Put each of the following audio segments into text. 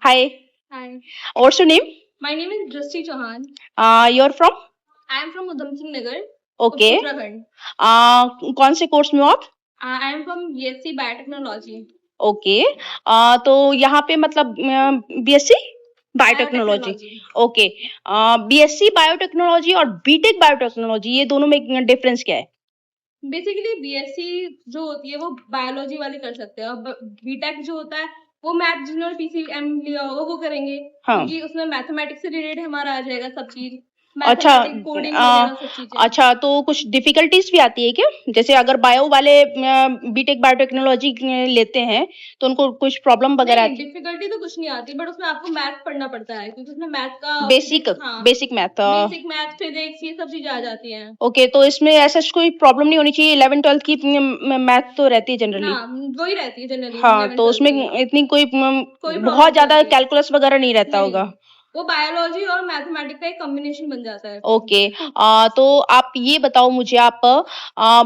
Hi, Hi, what's your name? my name is Drishti Chauhan. You're from? I am from Udham Singh Nagar, Okay. Uttarakhand. कौन से course में हो आप? I am from BSc Biotechnology. Okay. तो यहाँ पे मतलब BSc biotechnology. Biotechnology. Okay. BSc biotechnology और बीटेक बायोटेक्नोलॉजी ये दोनों में डिफरेंस क्या है? बेसिकली बीएससी जो होती है वो बायोलॉजी वाले कर सकते हैं और बीटेक जो होता है वो मैथ जिन्होंने पीसीएम लिया होगा वो करेंगे हाँ। क्योंकि उसमें मैथमेटिक्स से रिलेटेड हमारा आ जाएगा सब चीज अच्छा। मैथमेटिक्स कोडिंग वगैरह सब चीजें। अच्छा, तो कुछ डिफिकल्टीज भी आती है क्या? जैसे अगर बायो वाले बीटेक बायोटेक्नोलॉजी लेते हैं तो उनको कुछ प्रॉब्लम वगैरह नहीं आती डिफिकल्टी तो कुछ नहीं आती बट उसमें आपको मैथ पढ़ना पड़ता है क्योंकि उसमें मैथ का बेसिक हाँ basic math? Basic math physics ये सब चीजें आ जाती हैं। ओके, तो इसमें ऐसा कोई प्रॉब्लम नहीं होनी चाहिए। 11th-12th की मैथ तो रहती है ना जनरली। वही रहती है जनरली हाँ, 11 तो 12 उसमें की इतनी कोई कोई बहुत प्रॉब्लम नहीं ज्यादा होती है। कैलकुलस वगैरह नहीं रहता नहीं होगा। वो बायोलॉजी और मैथमेटिक्स का एक कॉम्बिनेशन बन जाता है। ओके। तो आप ये बताओ मुझे, आप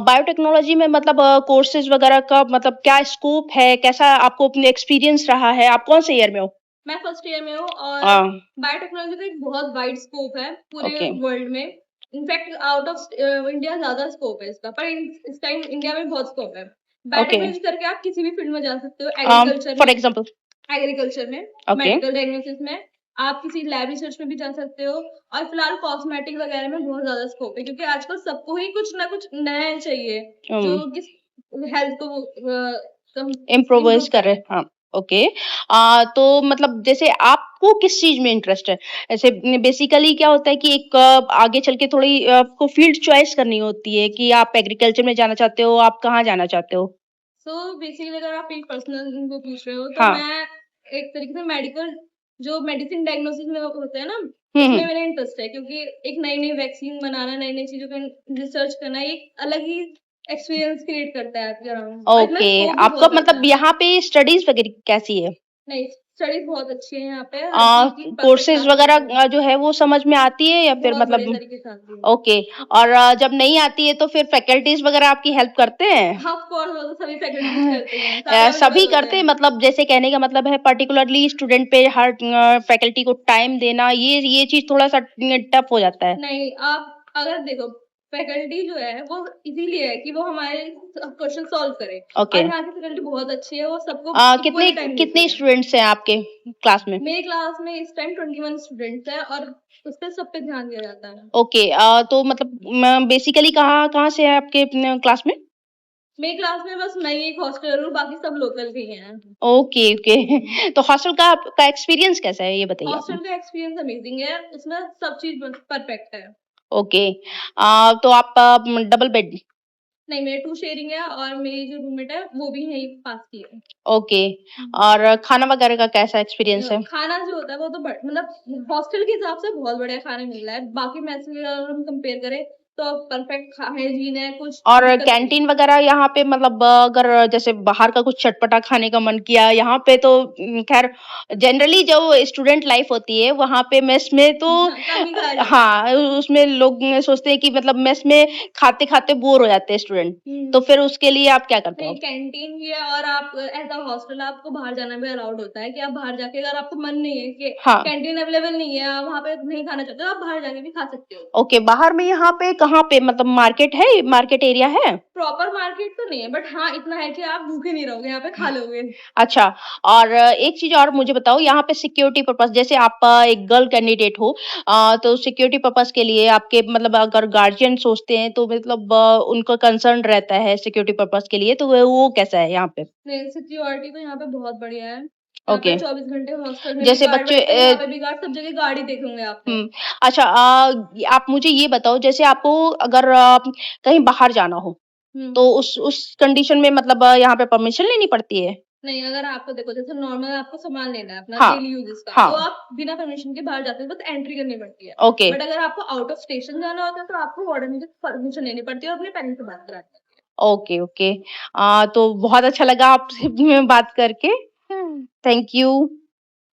बायोटेक्नोलॉजी में मतलब कोर्सेज वगैरह का मतलब क्या स्कोप है? कैसा आपको अपने एक्सपीरियंस रहा है? आप कौन से ईयर में हो? मैं फर्स्ट ईयर में हूँ और आ, बायोटेक्नोलॉजी का एक बहुत वाइड स्कोप है पूरे ओके। वर्ल्ड में। इनफैक्ट आउट ऑफ इंडिया ज्यादा स्कोप है इसका पर इस टाइम इंडिया में बहुत स्कोप है। ओके। बायोटेक्नोलॉजी करके आप किसी भी फील्ड में जा सकते हो एग्रीकल्चर फॉर में एग्जांपल। ओके। मेडिकल डायग्नोसिस में आप किसी लैब रिसर्च में भी जा सकते हो और फिलहाल कॉस्मेटिक वगैरह में बहुत ज्यादा स्कोप है क्योंकि आजकल सबको ही कुछ ना कुछ नया चाहिए जो किस हेल्थ को इम्प्रोवाइज इम्प्रूव कर रहे करे। हैं, हाँ। ओके। तो मतलब जैसे आपको किस चीज में इंटरेस्ट है? ऐसे बेसिकली क्या होता है कि एक आगे चल के थोड़ी आपको फील्ड चॉइस करनी होती है कि आप एग्रीकल्चर में जाना चाहते हो, आप कहाँ जाना चाहते हो? सो बेसिकली अगर आप एक पर्सनल वो पूछ रहे हो तो हाँ। मैं एक तरीके से मेडिकल जो मेडिसिन डायग्नोसिस में होता है ना हम्म। उसमें मेरा इंटरेस्ट है क्योंकि एक नई नई वैक्सीन बनाना नई नई चीजों का रिसर्च करना एक अलग ही एक्सपीरियंस क्रिएट करता है आपके अराउंड और इतना ओके। स्कोप भी आपका बहुत रहता मतलब है। यहाँ पे स्टडीज वगैरह कैसी है? नहीं स्टडीज बहुत अच्छी है यहाँ पे हर चीज की परफेक्ट कोर्सेज क्लासेस होते हैं वगैरह जो है वो समझ में आती है या फिर बहुत बढ़िया मतलब? तरीके से आती है। ओके। और जब नहीं आती है तो फिर फैकल्टीज वगैरह आपकी हेल्प करते हैं? ऑफ कोर्स वो तो सभी फैकल्टीज करते हैं सारे सभी अवेलेबल होते करते हैं, हैं। मतलब जैसे कहने का मतलब है पर्टिकुलरली स्टूडेंट पे हर फैकल्टी को टाइम देना, ये चीज थोड़ा सा टफ हो जाता है। नहीं आप अगर देखो फैकल्टी जो है वो इसीलिए है कि वो हमारे क्वेश्चन सॉल्व करे ओके। और यहाँ की फैकल्टी बहुत अच्छी है वो सबको कितने इक्वली टाइम देती कितने है। स्टूडेंट्स हैं आपके क्लास में? मेरी क्लास में इस टाइम 21 स्टूडेंट्स है और उस पे सब पे ध्यान दिया जाता है। ओके। तो मतलब बेसिकली कहाँ कहाँ से है आपके क्लास में? मेरी क्लास में बस मैं ही एक हॉस्टलर हूँ बाकी सब लोकल के ही हैं। Okay okay. तो हॉस्टल का आपका एक्सपीरियंस कैसा है, ये बताइए आप? हॉस्टल का एक्सपीरियंस अमेजिंग है उसमें सब चीज परफेक्ट है। ओके। तो आप डबल बेड? नहीं मेरे टू शेयरिंग है और मेरी जो रूममेट है वो भी यही पास की है। ओके। और खाना वगैरह का कैसा एक्सपीरियंस है? खाना जो होता है वो तो मतलब हॉस्टल के हिसाब से बहुत बढ़िया खाना मिल रहा है बाकी मैस में अगर हम कंपेयर करें तो परफेक्ट हाइजीन है कुछ और दिक्कत नहीं है। कैंटीन वगैरह यहाँ पे मतलब अगर जैसे बाहर का कुछ चटपटा खाने का मन किया यहाँ पे तो खैर जनरली जो स्टूडेंट लाइफ होती है वहाँ पे मेस में तो हाँ, कम ही खाया जाता है। हाँ, उसमें लोग सोचते हैं कि मतलब मेस में खाते खाते बोर हो जाते हैं स्टूडेंट। तो फिर उसके लिए आप क्या करते हो? नहीं कैंटीन भी है और आप एज अ हॉस्टल आपको बाहर जाना भी अलाउड होता है कि आप बाहर जाके अगर आपको मन नहीं है कि हाँ। कैंटीन अवेलेबल नहीं है आप वहाँ पे नहीं खाना चाहते हो आप बाहर जाके भी खा सकते हो। ओके, बाहर में यहाँ पे कहाँ पे मतलब मार्केट है, मार्केट एरिया है? प्रॉपर मार्केट तो नहीं है बट हाँ इतना है कि आप भूखे नहीं रहोगे यहाँ पे खा लोगे। अच्छा। और एक चीज़ और मुझे बताओ, यहाँ पे सिक्योरिटी पर्पज़ जैसे आप एक गर्ल कैंडिडेट हो, तो सिक्योरिटी पर्पज़ के लिए आपके मतलब अगर गार्जियन सोचते हैं तो मतलब उनका कंसर्न रहता है सिक्योरिटी पर्पज़ के लिए, तो वो कैसा है यहाँ पे? नहीं सिक्योरिटी तो यहाँ पे बहुत बढ़िया है यहाँ पे ओके। 24 घंटे हॉस्टल में भी जैसे गार्ड बच्चे बैठते हैं यहाँ पे भी गार्ड सब जगह गार्ड ही देखेंगे आपको। अच्छा, आप मुझे ये बताओ जैसे आपको अगर कहीं बाहर जाना हो, हम्म तो उस कंडीशन में मतलब यहाँ पे परमिशन लेनी पड़ती है? नहीं अगर आपको देखो जैसे नॉर्मल आपको सामान लेना है अपना हाँ, डेली यूजेस का तो हाँ। आप बिना परमिशन के बाहर जाते हो बस एंट्री करनी पड़ती है। ओके। बट अगर आपको आउट ऑफ स्टेशन जाना होता है तो आपको वार्डन की परमिशन लेनी पड़ती है और अपने पेरेंट्स से बात करानी पड़ती है। Okay, okay. तो बहुत अच्छा लगा आपसे बात करके। Thank you.